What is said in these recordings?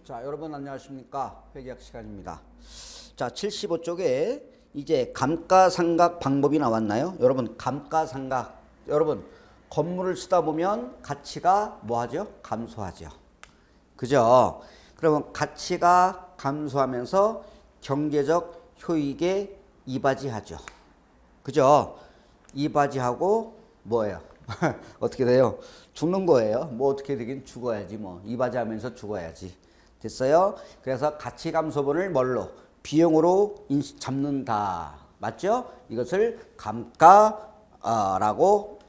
자, 여러분 안녕하십니까? 회계학 시간입니다. 자, 75쪽에 이제 감가상각 방법이 나왔나요? 여러분, 감가상각. 여러분, 건물을 쓰다 보면 가치가 뭐 하죠? 감소하죠. 그죠? 그러면 가치가 감소하면서 경제적 효익에 이바지하죠. 그죠? 이바지하고 뭐예요? 어떻게 돼요? 죽는 거예요. 뭐 어떻게 되긴 죽어야지 뭐. 이바지하면서 죽어야지. 됐어요? 그래서 가치 감소분을 뭘로? 비용으로 잡는다. 맞죠? 이것을 감가라고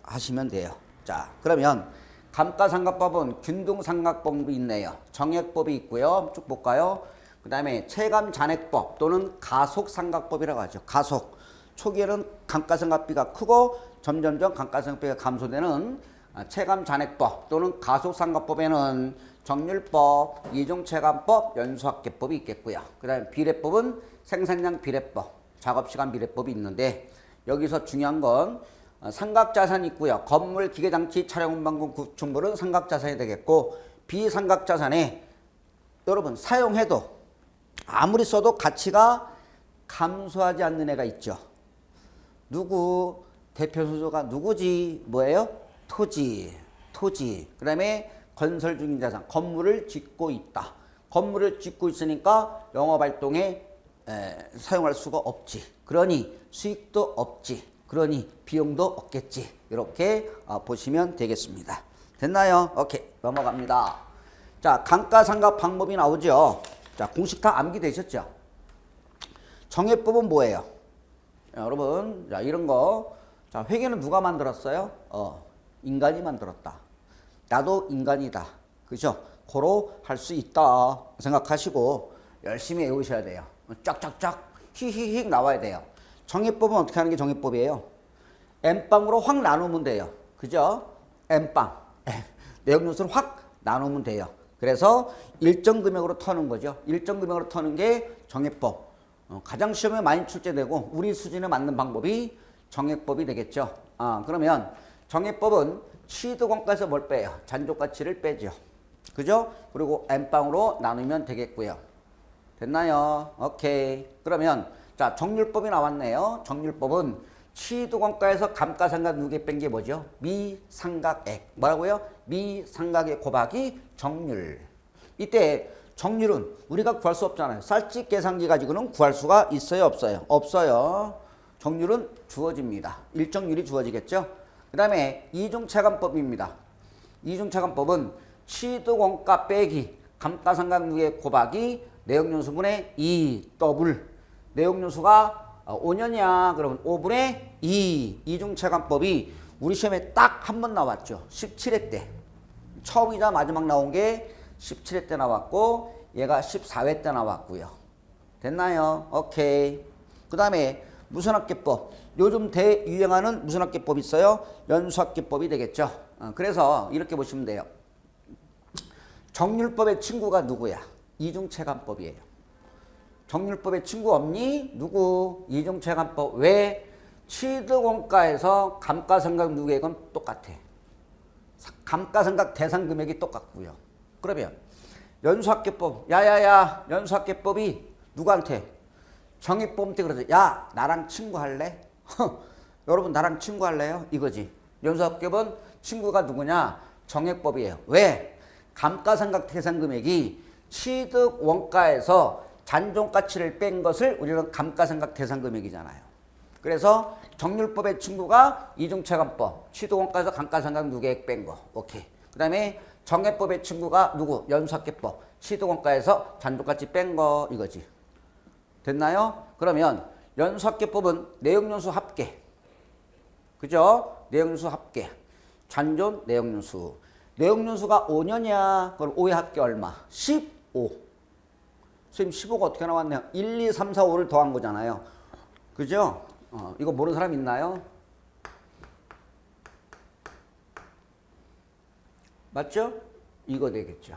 하시면 돼요. 자, 그러면 감가상각법은 균등상각법이 있네요. 정액법이 있고요. 쭉 볼까요? 그 다음에 체감잔액법 또는 가속상각법이라고 하죠. 가속. 초기에는 감가상각비가 크고 점점점 감가상각비가 감소되는 체감잔액법 또는 가속상각법에는 정률법, 이중체감법, 연수학계법이 있겠고요. 그 다음에 비례법은 생산량 비례법, 작업시간 비례법이 있는데 여기서 중요한 건 상각자산이 있고요. 건물, 기계장치, 차량, 운반군, 구축물은 상각자산이 되겠고 비상각자산에 여러분 사용해도 아무리 써도 가치가 감소하지 않는 애가 있죠. 누구? 대표 순서가 누구지? 뭐예요? 토지. 그 다음에 건설 중인 자산, 건물을 짓고 있다. 건물을 짓고 있으니까 영업활동에 사용할 수가 없지. 그러니 수익도 없지. 그러니 비용도 없겠지. 이렇게 보시면 되겠습니다. 됐나요? 오케이. 넘어갑니다. 자, 감가상각 방법이 나오죠. 자, 공식 다 암기되셨죠? 정액법은 뭐예요? 자, 여러분, 자, 이런 거. 자, 회계는 누가 만들었어요? 인간이 만들었다. 나도 인간이다. 그죠? 고로 할 수 있다 생각하시고 열심히 외우셔야 돼요. 쫙쫙쫙 히히히 나와야 돼요. 정액법은 어떻게 하는 게 정액법이에요? N빵으로 확 나누면 돼요. 그죠? N빵. 내역연수를 확 나누면 돼요. 그래서 일정 금액으로 터는 거죠. 일정 금액으로 터는 게 정액법. 가장 시험에 많이 출제되고 우리 수준에 맞는 방법이 정액법이 되겠죠. 그러면 정액법은 취득원가에서 뭘 빼요? 잔존가치를 빼죠. 그죠? 그리고 N빵으로 나누면 되겠고요. 됐나요? 오케이. 그러면 자, 정률법이 나왔네요. 정률법은 취득원가에서 감가상각 누계 뺀 게 뭐죠? 미상각액. 뭐라고요? 미상각액 곱하기 정률. 이때 정률은 우리가 구할 수 없잖아요. 쌀집 계산기 가지고는 구할 수가 있어요? 없어요? 없어요. 정률은 주어집니다. 일정률이 주어지겠죠? 그 다음에 이중체감법입니다. 이중체감법은 취득원가 빼기 감가상각 누계 곱하기 내역연수분의 2 더블. 내역연수가 5년이야. 그러면 5분의 2. 이중체감법이 우리 시험에 딱 한 번 나왔죠. 17회 때. 처음이자 마지막 나온 게 17회 때 나왔고 얘가 14회 때 나왔고요. 됐나요? 오케이. 그 다음에 무선학계법. 요즘 대유행하는 무선학계법 있어요? 연수학계법이 되겠죠. 그래서 이렇게 보시면 돼요. 정률법의 친구가 누구야? 이중체감법이에요. 정률법의 친구 없니? 누구? 이중체감법. 왜? 취득원가에서 감가상각 누계액은 똑같아. 감가상각 대상 금액이 똑같고요. 그러면 연수학계법. 야야야, 연수학계법이 누구한테? 정액법한테 그러죠. 야, 나랑 친구할래? 여러분 나랑 친구할래요? 이거지. 연수학계법은 친구가 누구냐? 정액법이에요. 왜? 감가상각 대상금액이 취득원가에서 잔존가치를 뺀 것을 우리는 감가상각 대상금액이잖아요. 그래서 정률법의 친구가 이중체감법, 취득원가에서 감가상각 누계액 뺀 거. 오케이. 그 다음에 정액법의 친구가 누구? 연수학계법, 취득원가에서 잔존가치 뺀 거. 이거지. 됐나요? 그러면 연수학계법은 내역연수 합계. 그죠? 내역연수 합계. 잔존 내역연수. 내역연수가 5년이야. 그럼 5의 합계 얼마? 15. 선생님 15가 어떻게 나왔네요? 1, 2, 3, 4, 5를 더한 거잖아요. 그죠? 이거 모르는 사람 있나요? 맞죠? 이거 되겠죠.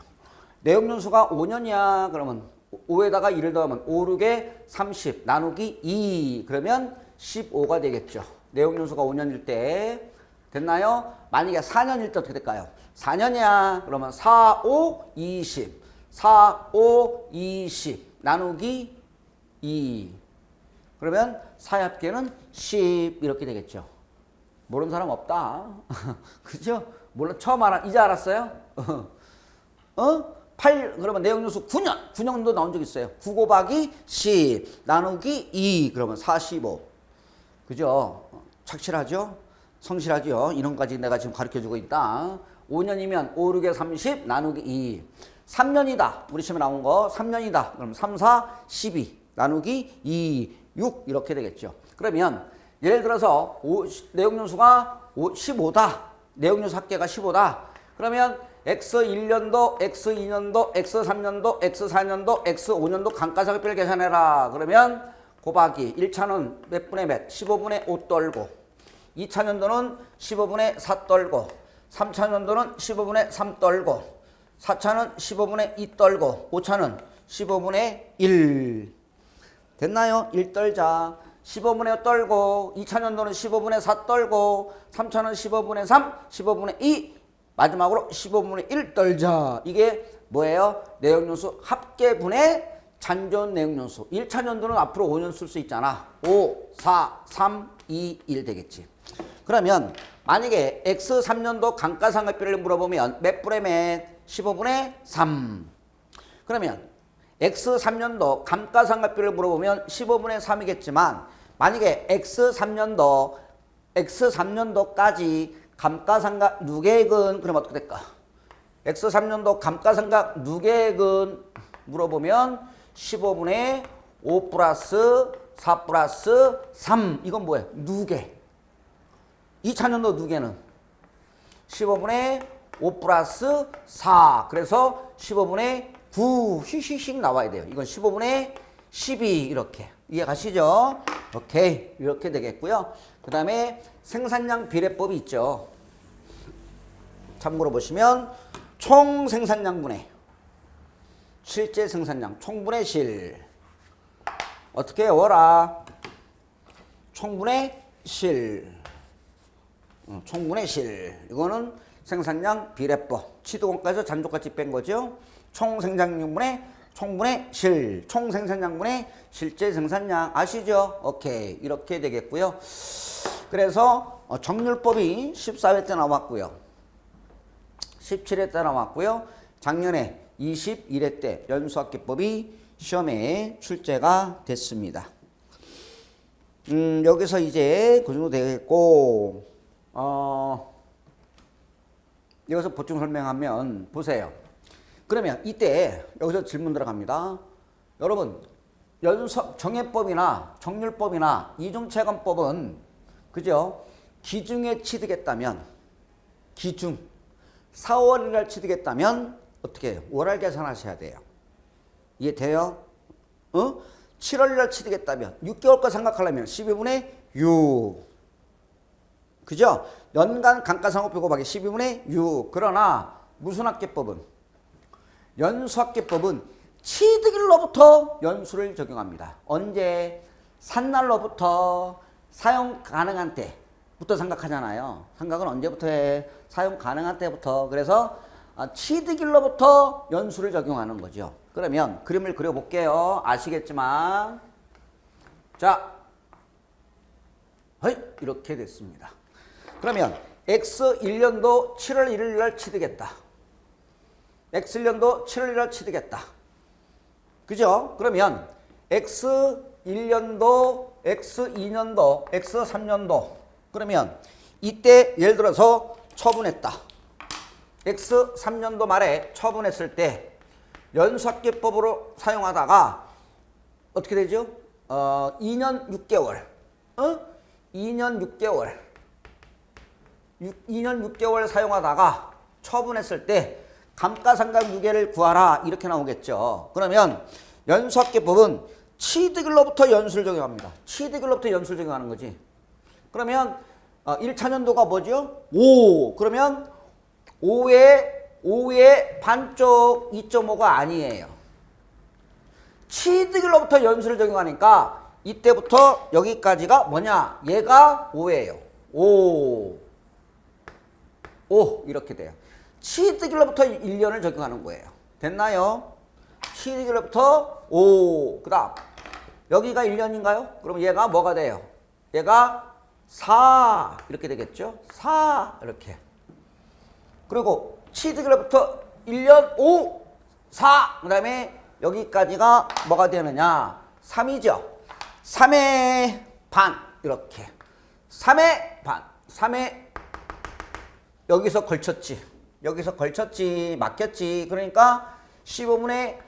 내역연수가 5년이야. 그러면 5에다가 2를 더하면 5, 6에 30 나누기 2 그러면 15가 되겠죠. 내역연수가 5년일 때 됐나요? 만약에 4년일 때 어떻게 될까요? 4년이야. 그러면 4, 5, 20 4, 5, 20 나누기 2. 그러면 4의 합계는 10 이렇게 되겠죠. 모르는 사람 없다. 그죠? 물론 처음 이제 알았어요? 8 그러면 내용요수 9년도 나온 적 있어요. 9 곱하기 10 나누기 2 그러면 45. 그죠? 착실하죠? 성실하죠? 이런 까지 내가 지금 가르쳐주고 있다. 5년이면 5, 6에 30 나누기 2. 3년이다. 우리 시험에 나온 거 3년이다. 그럼 3, 4, 12 나누기 2, 6 이렇게 되겠죠. 그러면 예를 들어서 내용요수가 15다. 내용요수 합계가 15다. 그러면 X1년도, X2년도, X3년도, X4년도, X5년도 감가상각비를 계산해라. 그러면 곱하기 1차는 몇 분의 몇? 15분의 5 떨고 2차년도는 15분의 4 떨고 3차년도는 15분의 3 떨고 4차는 15분의 2 떨고 5차는 15분의 1 됐나요? 1 떨자 15분의 5 떨고 2차년도는 15분의 4 떨고 3차는 15분의 3, 15분의 2 마지막으로 15분의 1 떨자. 이게 뭐예요? 내용요수 합계분의 잔존 내용요수. 1차년도는 앞으로 5년 쓸 수 있잖아. 5, 4, 3, 2, 1 되겠지. 그러면 만약에 X3년도 감가상각비를 물어보면 몇 분의 몇? 15분의 3. 그러면 X3년도 감가상각비를 물어보면 15분의 3이겠지만 만약에 X3년도까지 감가상각 누계액은 그럼 어떻게 될까? X3년도 감가상각 누계액은 물어보면 15분의 5 플러스 4 플러스 3 이건 뭐예요? 누계. 2차년도 누계는 15분의 5 플러스 4 그래서 15분의 9 휙휙휙 나와야 돼요. 이건 15분의 12 이렇게 이해가시죠? 오케이 이렇게 되겠고요. 그 다음에 생산량 비례법이 있죠. 참고로 보시면 총 생산량분의 실제 생산량 총분의 실 어떻게 외워라? 총분의 실 총분의 실 이거는 생산량 비례법 취득원가에서 잔존가치 뺀 거죠. 총 생산량분의 총분의 실 총 생산량분의 실제 생산량 아시죠? 오케이 이렇게 되겠고요. 그래서 정률법이 14회 때 나왔고요. 17회 때 나왔고요. 작년에 21회 때 연수학계법이 시험에 출제가 됐습니다. 여기서 이제 그 정도 되겠고 여기서 보충 설명하면 보세요. 그러면 이때 여기서 질문 들어갑니다. 여러분 정해법이나 정률법이나 이중채권법은 그죠? 기중에 취득했다면 기중 4월 1일 취득했다면 어떻게 해요? 월할 계산하셔야 돼요. 이해돼요? 7월 1일 취득했다면 6개월 거 생각하려면 12분의 6 그죠? 연간 감가상각비 곱하기 12분의 6 그러나 무슨 학계법은 연수학계법은 취득일로부터 연수를 적용합니다. 언제? 산날로부터 사용 가능한 때부터 생각하잖아요. 생각은 언제부터 해? 사용 가능한 때부터. 그래서 취득일로부터 연수를 적용하는 거죠. 그러면 그림을 그려볼게요. 아시겠지만 자, 이렇게 됐습니다. 그러면 X1년도 7월 1일 날 취득했다. X1년도 7월 1일 날 취득했다. 그죠? 그러면 X1년도, X2년도, X3년도 그러면 이때 예를 들어서 처분했다. X3년도 말에 처분했을 때 연수학계법으로 사용하다가 어떻게 되죠? 2년 6개월 2년 6개월 사용하다가 처분했을 때 감가상각 유계를 구하라 이렇게 나오겠죠. 그러면 연수학계법은 취득일로부터 연수를 적용합니다. 취득일로부터 연수를 적용하는 거지. 그러면 1차년도가 뭐죠? 5. 그러면 5의 반쪽 2.5가 아니에요. 취득일로부터 연수를 적용하니까 이때부터 여기까지가 뭐냐? 얘가 5예요. 5 이렇게 돼요. 취득일로부터 1년을 적용하는 거예요. 됐나요? 취득일로부터 5. 그 다음 여기가 1년인가요? 그럼 얘가 뭐가 돼요? 얘가 4 이렇게 되겠죠? 4 이렇게. 그리고 취득일로부터 1년 5, 4. 그 다음에 여기까지가 뭐가 되느냐? 3이죠. 3의 반 이렇게. 3의 반. 3의 여기서 걸쳤지. 여기서 걸쳤지. 막혔지. 그러니까 15분의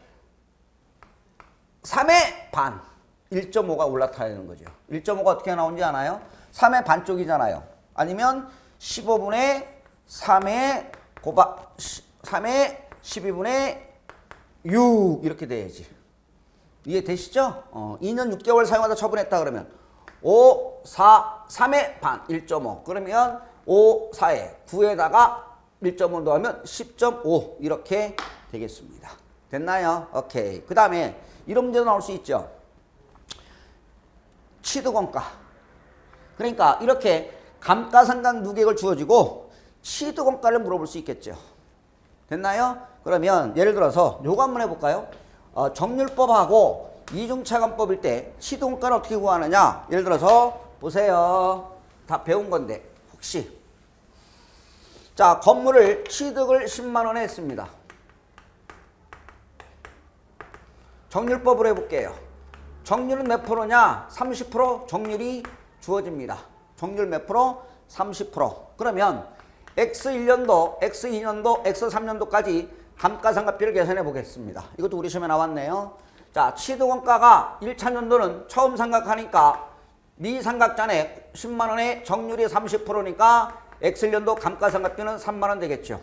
3의 반. 1.5가 올라타야 되는 거죠. 1.5가 어떻게 나오는지 아나요? 3의 반쪽이잖아요. 아니면 15분의 3의 3의 12분의 6 이렇게 돼야지. 이해되시죠? 2년 6개월 사용하다 처분했다 그러면 5, 4, 3의 반 1.5 그러면 5, 4에 9에다가 1.5 더하면 10.5 이렇게 되겠습니다. 됐나요? 오케이. 그 다음에 이런 문제도 나올 수 있죠. 취득원가. 그러니까 이렇게 감가상각 누계액을 주어지고 취득원가를 물어볼 수 있겠죠. 됐나요? 그러면 예를 들어서 요거 한번 해볼까요? 정률법하고 이중차감법일 때 취득원가를 어떻게 구하느냐? 예를 들어서 보세요. 다 배운 건데 혹시 자 건물을 취득을 10만 원에 했습니다. 정률법으로 해볼게요. 정률은 몇 프로냐? 30% 정률이 주어집니다. 정률 몇 프로? 30%. 그러면 X1년도, X2년도, X3년도까지 감가상각비를 계산해 보겠습니다. 이것도 우리 시험에 나왔네요. 자, 취득원가가 1차 년도는 처음 상각하니까 미상각잔액 10만 원에 정률이 30%니까 X1년도 감가상각비는 3만 원 되겠죠.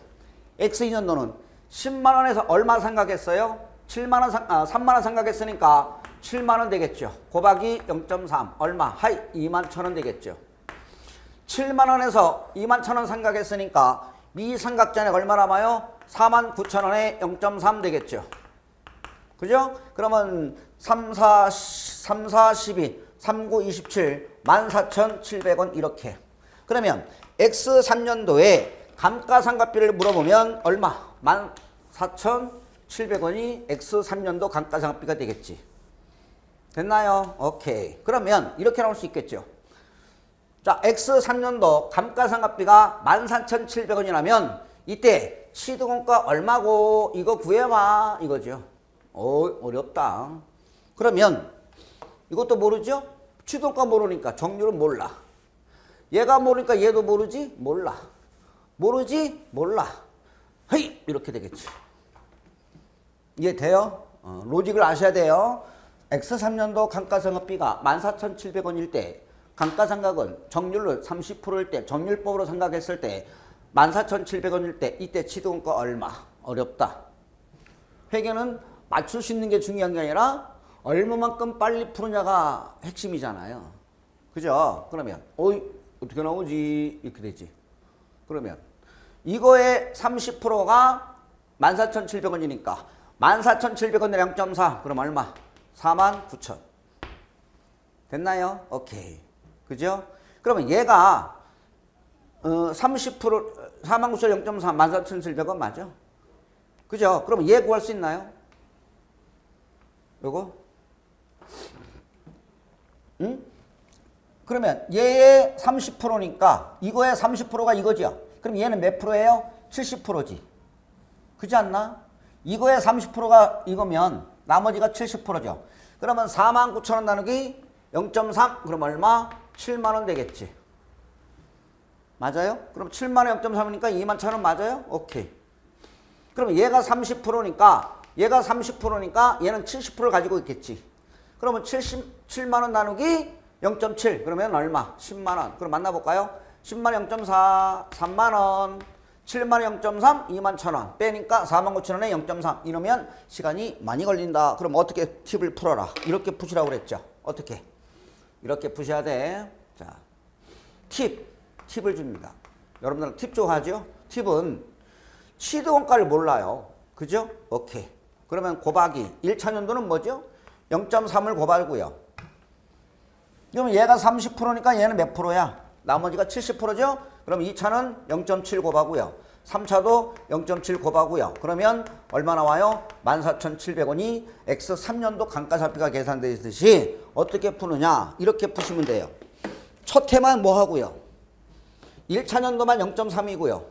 X2년도는 10만 원에서 얼마 상각했어요? 3만 원 상각했으니까 7만 원 되겠죠. 곱하기 0.3 얼마? 하이 2만 1천 원 되겠죠. 7만 원에서 2만 1천 원 상각했으니까 미상각잔액 얼마 남아요? 4만 9천 원에 0.3 되겠죠. 그죠? 그러면 3, 4, 12, 3, 9, 27, 14,700원 이렇게. 그러면 X3년도에 감가상각비를 물어보면 얼마? 14,700원이 X3년도 감가상각비가 되겠지. 됐나요? 오케이. 그러면 이렇게 나올 수 있겠죠. 자, X3년도 감가상각비가 14,700원이라면 이때 취득원가 얼마고 이거 구해봐 이거죠. 어렵다. 그러면 이것도 모르죠? 취득원가 모르니까 정률은 몰라. 얘가 모르니까 얘도 모르지? 몰라. 모르지? 몰라. 헤이! 이렇게 되겠지. 이해돼요? 로직을 아셔야 돼요. X3년도 감가상각비가 14,700원일 때 감가상각은 정률로 30%일 때 정률법으로 상각했을 때 14,700원일 때 이때 취득원가 얼마? 어렵다. 회계는 맞출 수 있는 게 중요한 게 아니라 얼마만큼 빨리 푸느냐가 핵심이잖아요. 그죠? 그러면 어떻게 나오지? 이렇게 되지. 그러면 이거의 30%가 14,700원이니까 14,700원에 0.4 그럼 얼마? 49,000. 됐나요? 오케이. 그죠? 그러면 얘가 30% 49,000 0.4 14,700원 맞아? 그죠? 그러면 얘 구할 수 있나요? 요거? 응? 그러면 얘의 30%니까 이거의 30%가 이거죠. 그럼 얘는 몇 프로예요? 70%지. 그지 않나? 이거의 30%가 이거면 나머지가 70%죠. 그러면 49,000원 나누기 0.3 그럼 얼마? 7만 원 되겠지. 맞아요? 그럼 7만 원 0.3이니까 2만 1,000원 맞아요? 오케이. 그럼 얘가 30%니까 얘는 70%를 가지고 있겠지. 그러면 7만 원 나누기 0.7 그러면 얼마? 10만 원. 그럼 만나볼까요? 10만 원 0.4 3만 원 7만 원 0.3 2만 1,000원 빼니까 49,000원에 0.3 이러면 시간이 많이 걸린다. 그럼 어떻게 팁을 풀어라. 이렇게 푸시라고 그랬죠. 어떻게? 이렇게 푸셔야 돼. 자, 팁을 줍니다. 여러분들은 팁 좋아하죠? 팁은 취득원가를 몰라요. 그죠? 오케이. 그러면 곱하기 1차 년도는 뭐죠? 0.3을 곱하고요. 그러면 얘가 30%니까 얘는 몇 프로야? 나머지가 70%죠? 그럼 2차는 0.7 곱하고요. 3차도 0.7 곱하고요. 그러면 얼마 나와요? 14,700원이 X 3년도 감가상각비가 계산되어 있듯이 어떻게 푸느냐? 이렇게 푸시면 돼요. 첫 해만 뭐 하고요? 1차년도만 0.3이고요.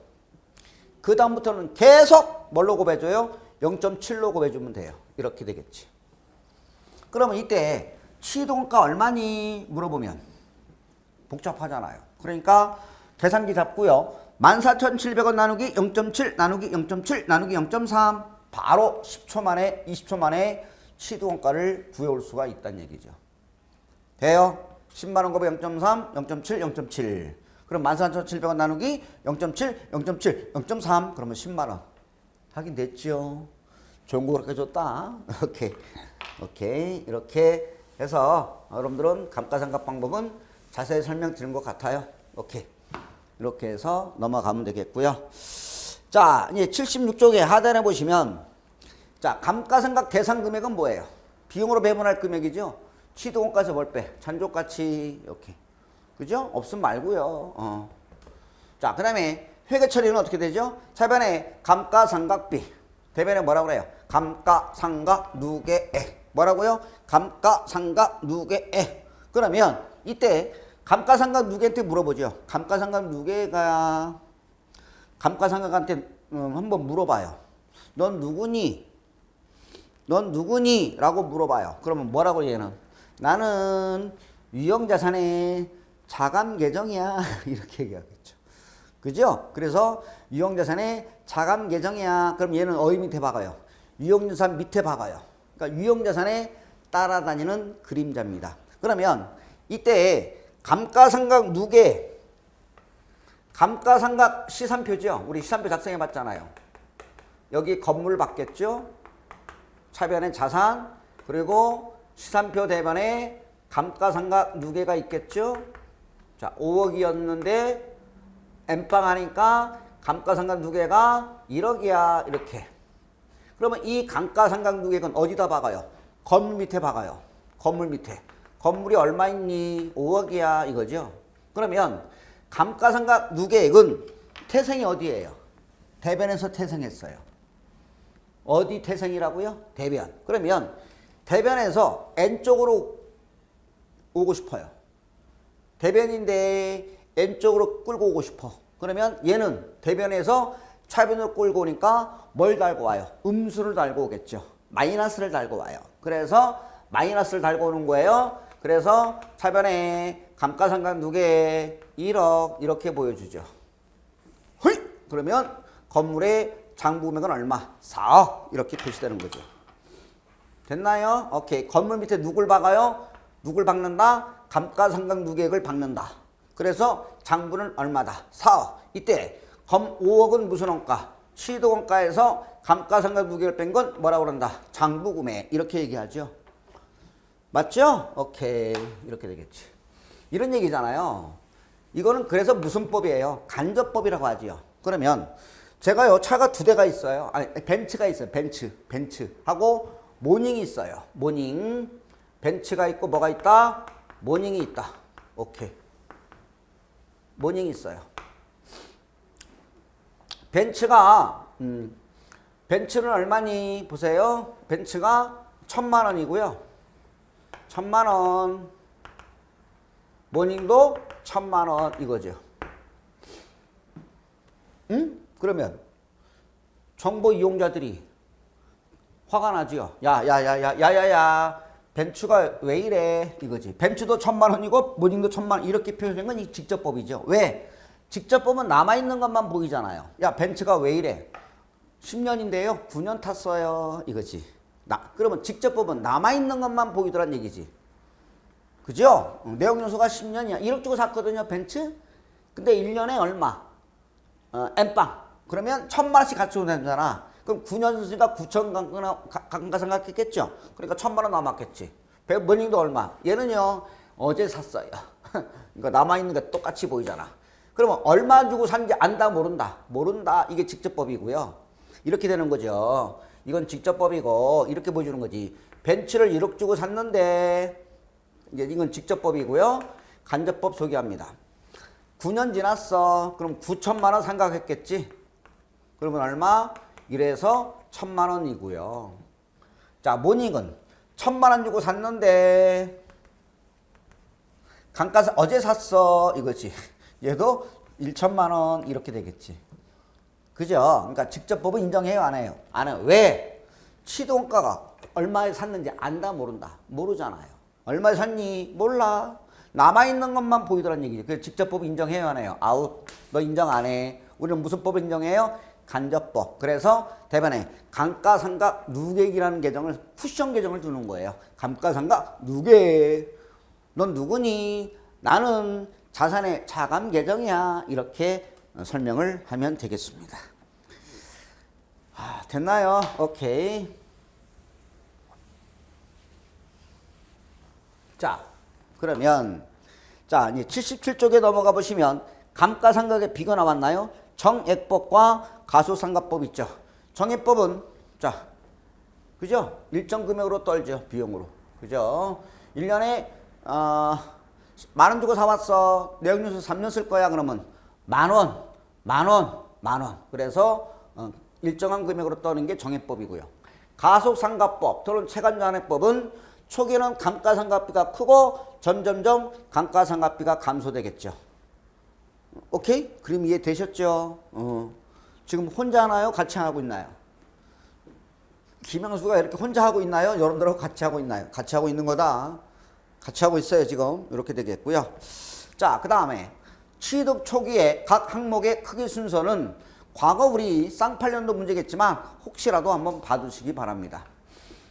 그 다음부터는 계속 뭘로 곱해줘요? 0.7로 곱해주면 돼요. 이렇게 되겠지. 그러면 이때 취등원가 얼마니? 물어보면 복잡하잖아요. 그러니까 계산기 잡고요. 14,700원 나누기 0.7 나누기 0.7 나누기 0.3 바로 10초 만에 20초 만에 취등원가를 구해올 수가 있다는 얘기죠. 돼요? 10만원 곱해 0.3 0.7 0.7 그럼 14,700원 나누기 0.7 0.7 0.3 그러면 10만원 하긴 됐죠. 좋은 거 그렇게 줬다. 오케이 이렇게 해서 여러분들은 감가상각 방법은 자세히 설명드린 것 같아요. 오케이 이렇게 해서 넘어가면 되겠고요. 자 이제 76쪽에 하단에 보시면 자 감가상각 대상 금액은 뭐예요? 비용으로 배분할 금액이죠. 취득원가에서 뭘 빼? 잔존가치 이렇게 그죠? 없음 말고요. 자 그 다음에 회계 처리는 어떻게 되죠? 차변에 감가상각비 대변에 뭐라고 그래요? 감가상각 누계액 뭐라고요? 감가상각 누계액 그러면 이때 감가상각 누계한테 물어보죠. 감가상각 누계가 감가상각한테 한번 물어봐요. 넌 누구니? 넌 누구니? 라고 물어봐요. 그러면 뭐라고 얘는? 나는 유형자산의 자감계정이야. 이렇게 얘기하겠죠. 그죠? 그래서 유형자산의 자감계정이야. 그럼 얘는 어휘 밑에 박아요. 유형자산 밑에 박아요. 그러니까 유형자산에 따라다니는 그림자입니다. 그러면 이때 감가상각 누계 감가상각 시산표죠. 우리 시산표 작성해 봤잖아요. 여기 건물 받겠죠. 차변에 자산 그리고 시산표 대변에 감가상각 누계가 있겠죠. 자 5억이었는데 N빵 하니까 감가상각 누계가 1억이야 이렇게. 그러면 이 감가상각 누계액은 어디다 박아요? 건물 밑에 박아요. 건물 밑에. 건물이 얼마 있니? 5억이야 이거죠. 그러면 감가상각 누계액은 태생이 어디예요? 대변에서 태생했어요. 어디 태생이라고요? 대변. 그러면 대변에서 N쪽으로 오고 싶어요. 대변인데 N쪽으로 끌고 오고 싶어. 그러면 얘는 대변에서 차변으로 끌고 오니까 뭘 달고 와요? 음수를 달고 오겠죠. 마이너스를 달고 와요. 그래서 마이너스를 달고 오는 거예요. 그래서 차변에 감가상각 누계 1억 이렇게 보여주죠. 헐! 그러면 건물의 장부금액은 얼마? 4억 이렇게 표시되는 거죠. 됐나요? 오케이. 건물 밑에 누굴 박아요? 누굴 박는다? 감가상각 누계액을 박는다. 그래서 장부는 얼마다? 4억. 이때 5억은 무슨 원가? 취득원가에서 감가상각 누계를 뺀 건 뭐라고 그런다? 장부금액. 이렇게 얘기하죠. 맞죠? 오케이. 이렇게 되겠지. 이런 얘기잖아요. 이거는 그래서 무슨 법이에요? 간접법이라고 하지요. 그러면 제가요 차가 2대가 있어요. 아니 벤츠가 있어요. 벤츠하고 모닝이 있어요. 모닝. 벤츠가 있고 뭐가 있다? 모닝이 있다. 오케이. 모닝이 있어요. 벤츠는 얼마니? 보세요. 벤츠가 1,000만 원이고요. 1,000만 원. 모닝도 1,000만 원 이거죠. 응? 그러면 정보 이용자들이 화가 나지요. 야야야야야야야 벤츠가 왜 이래 이거지. 벤츠도 1,000만 원이고 모닝도 1,000만 원 이렇게 표현된 건 이 직접법이죠. 왜? 직접법은 남아있는 것만 보이잖아요. 야 벤츠가 왜 이래. 10년인데요. 9년 탔어요. 이거지. 그러면 직접법은 남아있는 것만 보이더란 얘기지. 그죠? 내역연수가 10년이야. 1억 주고 샀거든요. 벤츠. 근데 1년에 얼마? N빵. 그러면 1,000만 원씩 같이 오잖아. 그럼 9년 썼으니까 9천 감가상각했겠죠. 그러니까 1,000만 원 남았겠지. 모닝도 얼마? 얘는요. 어제 샀어요. 그러니까 남아있는 게 똑같이 보이잖아. 그러면 얼마 주고 산지 안다 모른다. 모른다. 이게 직접법이고요. 이렇게 되는 거죠. 이건 직접법이고 이렇게 보여주는 거지. 벤츠를 1억 주고 샀는데 이제 이건 직접법이고요. 간접법 소개합니다. 9년 지났어. 그럼 9천만 원 상각했겠지. 그러면 얼마? 1에서 1000만 원이고요. 자, 모닉은 1000만 원 주고 샀는데 감가상 어제 샀어 이거지. 얘도 1천만 원 이렇게 되겠지. 그죠? 그러니까 직접법은 인정해요, 안 해요? 안 해요. 왜? 취득원가가 얼마에 샀는지 안다, 모른다? 모르잖아요. 얼마에 샀니? 몰라. 남아있는 것만 보이더란 얘기죠. 그래서 직접법 인정해요, 안 해요? 아웃. 너 인정 안 해. 우리는 무슨 법을 인정해요? 간접법. 그래서 대변에 감가상각 누계기라는 계정을, 쿠션 계정을 두는 거예요. 감가상각 누계. 넌 누구니? 나는 자산의 차감 계정이야. 이렇게 설명을 하면 되겠습니다. 됐나요? 오케이. 자, 그러면 자, 이제 77쪽에 넘어가 보시면 감가상각의 비가 나왔나요? 정액법과 가소상각법 있죠. 정액법은 자, 그죠? 일정 금액으로 떨죠. 비용으로. 그죠? 1년에 만원 주고 사왔어. 내역연수 3년 쓸 거야. 그러면 만원. 그래서 일정한 금액으로 떠는 게 정액법이고요. 가속상각법 또는 체감잔액법은 초기에는 감가상각비가 크고 점점점 감가상각비가 감소되겠죠. 오케이? 그림 이해되셨죠? 지금 혼자 하나요? 같이 하고 있나요? 김영수가 이렇게 혼자 하고 있나요? 여러분들하고 같이 하고 있나요? 같이 하고 있는 거다. 같이 하고 있어요, 지금. 이렇게 되겠고요. 자, 그 다음에 취득 초기에 각 항목의 크기 순서는 과거 우리 쌍팔년도 문제겠지만 혹시라도 한번 봐두시기 바랍니다.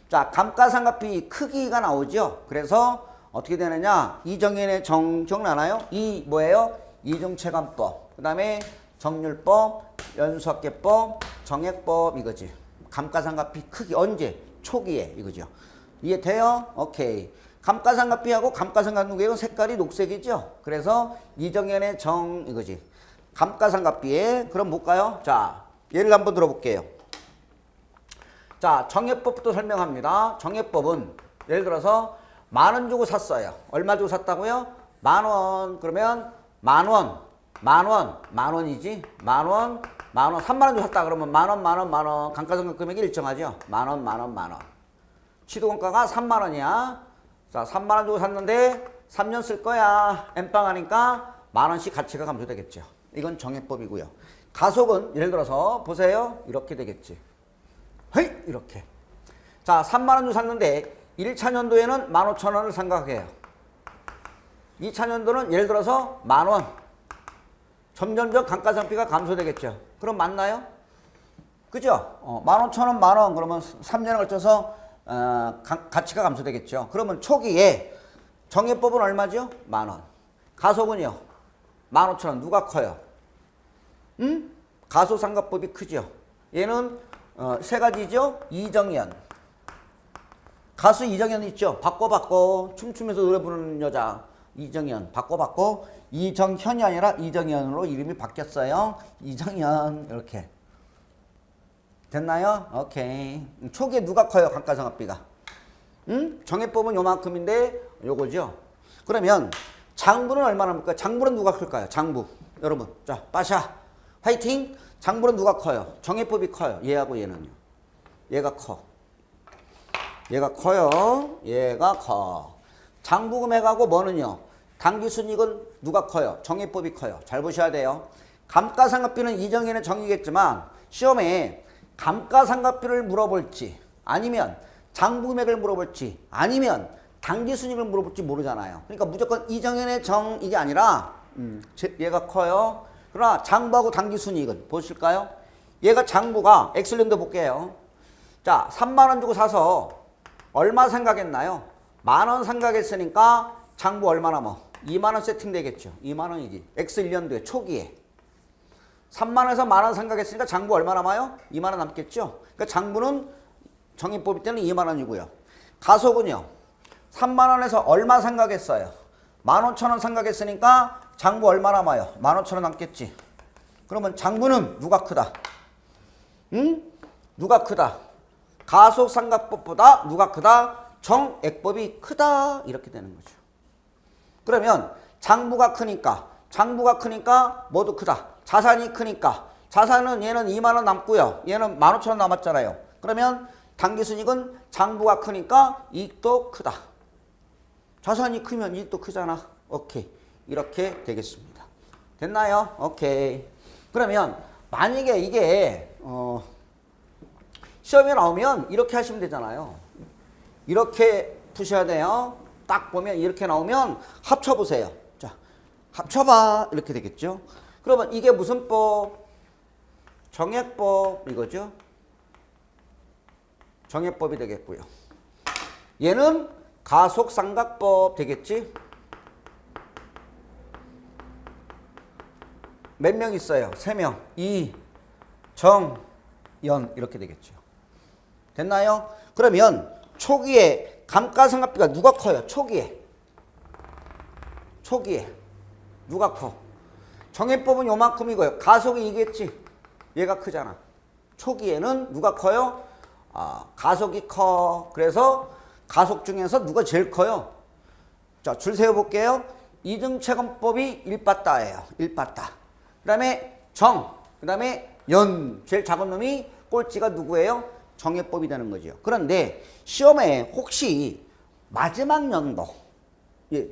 자, 감가상각비 크기가 나오죠. 그래서 어떻게 되느냐? 이정현의 기억나나요? 이 뭐예요? 이중체감법. 그 다음에 정률법, 연수학계법, 정액법 이거지. 감가상각비 크기 언제? 초기에 이거죠. 이해돼요? 오케이. 감가상각비하고 감가상각누계는 색깔이 녹색이죠. 그래서 이정현의 정 이거지. 감가상각비에 그럼 볼까요? 자, 예를 한번 들어볼게요. 자, 정액법부터 설명합니다. 정액법은 예를 들어서 만원 주고 샀어요. 얼마 주고 샀다고요? 만원. 그러면 만원이지. 만원. 3만원 주고 샀다 그러면 만원. 감가상각 금액이 일정하죠. 만원. 취득원가가 3만원이야. 자, 3만원 주고 샀는데 3년 쓸 거야. 엠빵 하니까 만원씩 가치가 감소되겠죠. 이건 정액법이고요. 가속은 예를 들어서 보세요. 이렇게 되겠지. 헤이! 이렇게. 자, 3만원 주고 샀는데 1차 년도에는 15,000원을 생각해요. 2차 년도는 예를 들어서 만원. 점점점 감가상각비가 감소되겠죠. 그럼 맞나요? 그죠? 15,000원 만원 그러면 3년에 걸쳐서 가치가 감소되겠죠. 그러면 초기에 정액법은 얼마죠? 만원. 가속은요? 15,000원. 누가 커요? 가소상각법이 크죠. 얘는 세 가지죠. 이정현. 가수 이정현 있죠. 바꿔 춤추면서 노래 부르는 여자 이정현. 바꿔 이정현이 아니라 이정현으로 이름이 바뀌었어요. 이정현 이렇게. 됐나요? 오케이. 초기에 누가 커요? 감가상각비가. 정액법은 요만큼인데 요거죠. 그러면 장부는 얼마나 볼까요? 장부는 누가 클까요? 장부. 여러분. 자, 빠샤. 화이팅. 장부는 누가 커요? 정액법이 커요. 얘하고 얘는요. 얘가 커. 얘가 커요. 얘가 커. 장부 금액하고 뭐는요? 당기순이익은 누가 커요? 정액법이 커요. 잘 보셔야 돼요. 감가상각비는 이정현의 정의겠지만 시험에 감가상각비를 물어볼지 아니면 장부 금액을 물어볼지 아니면 당기순이익을 물어볼지 모르잖아요. 그러니까 무조건 이정현의 정 이게 아니라 얘가 커요. 그러나 장부하고 당기순이익은 보실까요? 얘가 장부가 엑셀런드 볼게요. 자, 3만원 주고 사서 얼마 생각했나요? 만원 생각했으니까 장부 얼마나 뭐 2만원 세팅 되겠죠. 2만원이지. X 1년도에 초기에. 3만원에서 만원 생각했으니까 장부 얼마 남아요? 2만원 남겠죠. 그러니까 장부는 정의법일 때는 2만원이고요. 가속은요. 3만원에서 얼마 생각했어요? 15,000원 생각했으니까 장부 얼마 남아요? 15,000원 남겠지. 그러면 장부는 누가 크다? 누가 크다? 가속상각법보다 누가 크다? 정액법이 크다. 이렇게 되는 거죠. 그러면 장부가 크니까 모두 크다. 자산이 크니까 자산은 얘는 2만 원 남고요. 얘는 15,000원 남았잖아요. 그러면 당기순이익은 장부가 크니까 이익도 크다. 자산이 크면 이익도 크잖아. 오케이. 이렇게 되겠습니다. 됐나요? 오케이. 그러면 만약에 이게 시험에 나오면 이렇게 하시면 되잖아요. 이렇게 푸셔야 돼요. 딱 보면 이렇게 나오면 합쳐보세요. 자, 합쳐봐. 이렇게 되겠죠. 그러면 이게 무슨 법? 정액법 이거죠. 정액법이 되겠고요. 얘는 가속상각법 되겠지. 몇 명 있어요? 3명. 이, 정, 연 이렇게 되겠죠. 됐나요? 그러면 초기에 감가상각비가 누가 커요? 초기에 누가 커? 정액법은 요만큼이고요. 가속이 이겠지. 얘가 크잖아. 초기에는 누가 커요? 가속이 커. 그래서 가속 중에서 누가 제일 커요? 자, 줄 세워볼게요. 이등채권법이 1빠따예요. 1빠따. 그 다음에 정, 그 다음에 연. 제일 작은 놈이 꼴찌가 누구예요? 정액법이 되는 거죠. 그런데 시험에 혹시 마지막 연도, 예,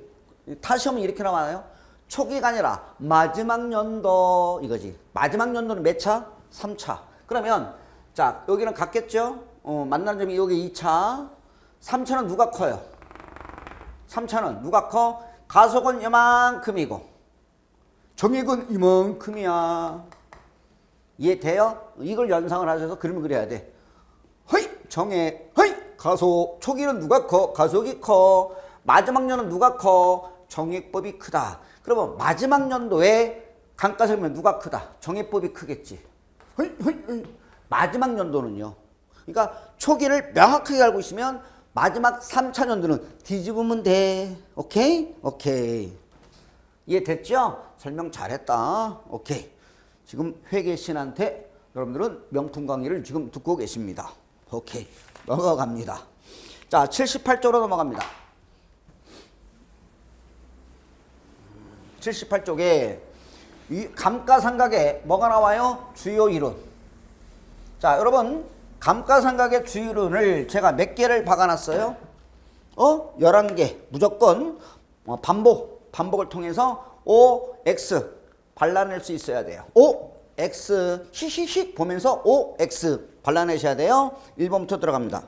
타 시험은 이렇게 나와요. 초기가 아니라 마지막 연도 이거지. 마지막 연도는 몇 차? 3차. 그러면 자, 여기는 같겠죠? 만나는 점이 여기 2차. 3차는 누가 커요? 3차는 누가 커? 가속은 이만큼이고 정액은 이만큼이야. 이해돼요? 이걸 연상을 하셔서 그림을 그려야 돼. 허이 정액, 허이 가속. 초기는 누가 커? 가속이 커. 마지막 년은 누가 커? 정액법이 크다. 그러면 마지막 년도에 감가상각비는 누가 크다? 정액법이 크겠지. 허이 허이 허이. 마지막 연도는요. 그러니까 초기를 명확하게 알고 있으면 마지막 3차 연도는 뒤집으면 돼. 오케이? 오케이. 이해됐죠? 설명 잘했다. 오케이. 지금 회계신한테 여러분들은 명품 강의를 지금 듣고 계십니다. 오케이. 넘어갑니다. 자, 78쪽으로 넘어갑니다. 78쪽에 이 감가상각에 뭐가 나와요? 주요 이론. 자, 여러분 감가상각의 주요 이론을 제가 몇 개를 박아놨어요? 11개. 무조건 반복을 통해서 OX 발라낼 수 있어야 돼요. OX 히히히 보면서 OX 발라내셔야 돼요. 1번부터 들어갑니다.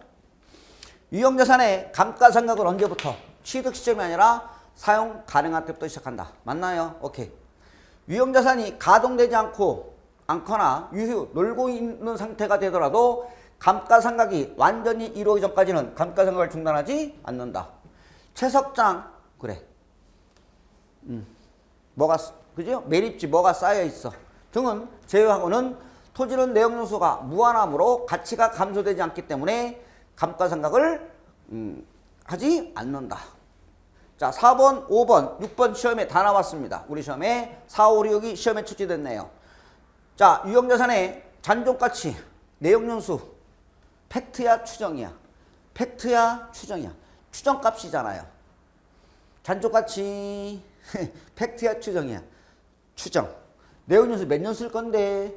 유형자산의 감가상각은 언제부터? 취득 시점이 아니라 사용 가능한 때부터 시작한다. 맞나요? 오케이. 유형자산이 가동되지 않거나 유휴 놀고 있는 상태가 되더라도 감가상각이 완전히 이루어지기 전까지는 감가상각을 중단하지 않는다. 채석장 그래. 뭐가 그죠? 매립지 뭐가 쌓여 있어 등은 제외하고는 토지는 내용요소가 무한함으로 가치가 감소되지 않기 때문에 감가상각을 하지 않는다. 자, 4번, 5번, 6번 시험에 다 나왔습니다. 우리 시험에 4, 5, 6이 시험에 출제됐네요. 자, 유형자산의 잔존가치, 내용연수, 팩트야 추정이야? 팩트야 추정이야? 추정값이잖아요. 잔존가치, 팩트야 추정이야? 추정. 내용연수 몇 년 쓸 건데?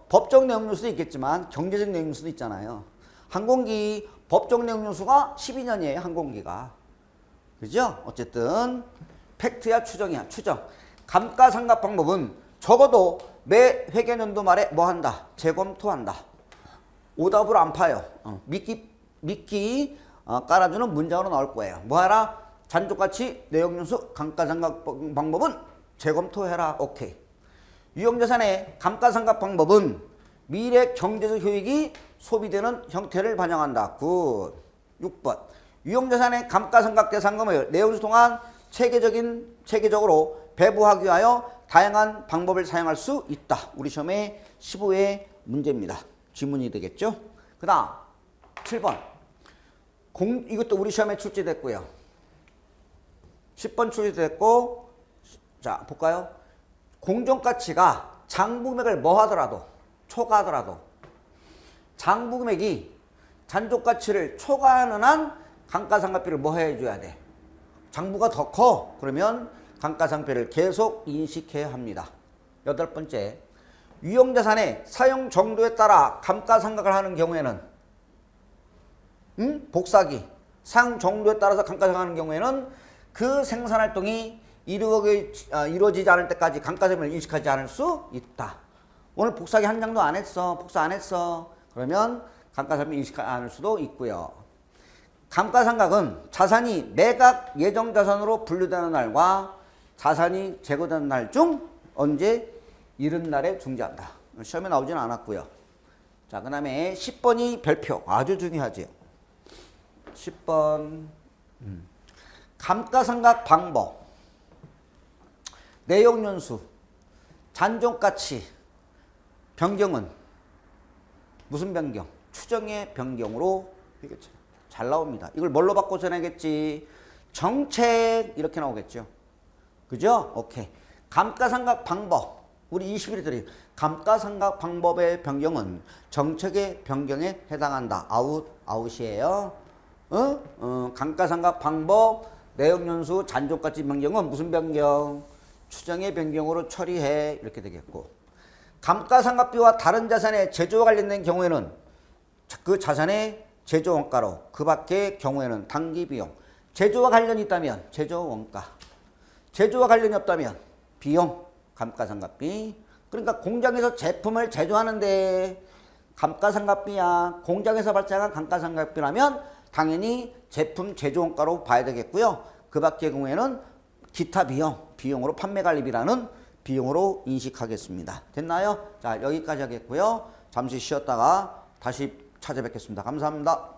법적 내용연수도 있겠지만 경제적 내용연수도 있잖아요. 항공기 법적 내용연수가 12년이에요. 항공기가. 그죠? 어쨌든 팩트야 추정이야? 추정. 감가상각 방법은 적어도 매 회계연도 말에 뭐 한다? 재검토한다. 오답을 안 파요. 미끼 깔아주는 문장으로 나올 거예요. 뭐하라? 잔존가치 내용연수 감가상각 방법은 재검토해라. 오케이. 유형자산의 감가상각 방법은 미래 경제적 효익이 소비되는 형태를 반영한다. 굿. 6번. 유형자산의 감가상각 대상금을 내용수 통한 체계적으로 배부하기 위하여 다양한 방법을 사용할 수 있다. 우리 시험의 15회 문제입니다. 지문이 되겠죠? 그 다음 7번. 이것도 우리 시험에 출제됐고요. 10번 출제됐고, 자 볼까요? 공정가치가 장부금액을 뭐 하더라도 초과하더라도 장부금액이 잔존가치를 초과하는 한 감가상각비를 뭐 해줘야 돼? 장부가 더 커. 그러면 감가상각비를 계속 인식해야 합니다. 8번째. 유형자산의 사용 정도에 따라 감가상각을 하는 경우에는 복사기 사용 정도에 따라서 감가상각하는 경우에는 그 생산활동이 이루어지지 않을 때까지 감가세금을 인식하지 않을 수 있다. 오늘 복사기 한 장도 안 했어. 복사 안 했어. 그러면 감가세금을 인식하지 않을 수도 있고요. 감가상각은 자산이 매각 예정자산으로 분류되는 날과 자산이 제거되는 날 중 언제 이른날에 중지한다. 시험에 나오지는 않았고요. 자, 그 다음에 10번이 별표. 아주 중요하지요. 10번 감가상각 방법, 내용연수, 잔존가치 변경은 무슨 변경? 추정의 변경으로 되겠죠. 잘 나옵니다. 이걸 뭘로 바꿔 전하겠지? 정책 이렇게 나오겠죠. 그죠? 오케이. 감가상각 방법. 우리 21들이 감가상각 방법의 변경은 정책의 변경에 해당한다. 아웃이에요. 감가상각 방법, 내용연수, 잔존가치 변경은 무슨 변경? 추정의 변경으로 처리해. 이렇게 되겠고. 감가상각비와 다른 자산의 제조와 관련된 경우에는 그 자산의 제조 원가로, 그 밖의 경우에는 당기비용. 제조와 관련이 있다면 제조 원가. 제조와 관련이 없다면 비용, 감가상각비. 그러니까 공장에서 제품을 제조하는데 감가상각비야. 공장에서 발생한 감가상각비라면 당연히 제품 제조 원가로 봐야 되겠고요. 그 밖의 경우에는 기타 비용으로 판매관리비라는 비용으로 인식하겠습니다. 됐나요? 자, 여기까지 하겠고요. 잠시 쉬었다가 다시 찾아뵙겠습니다. 감사합니다.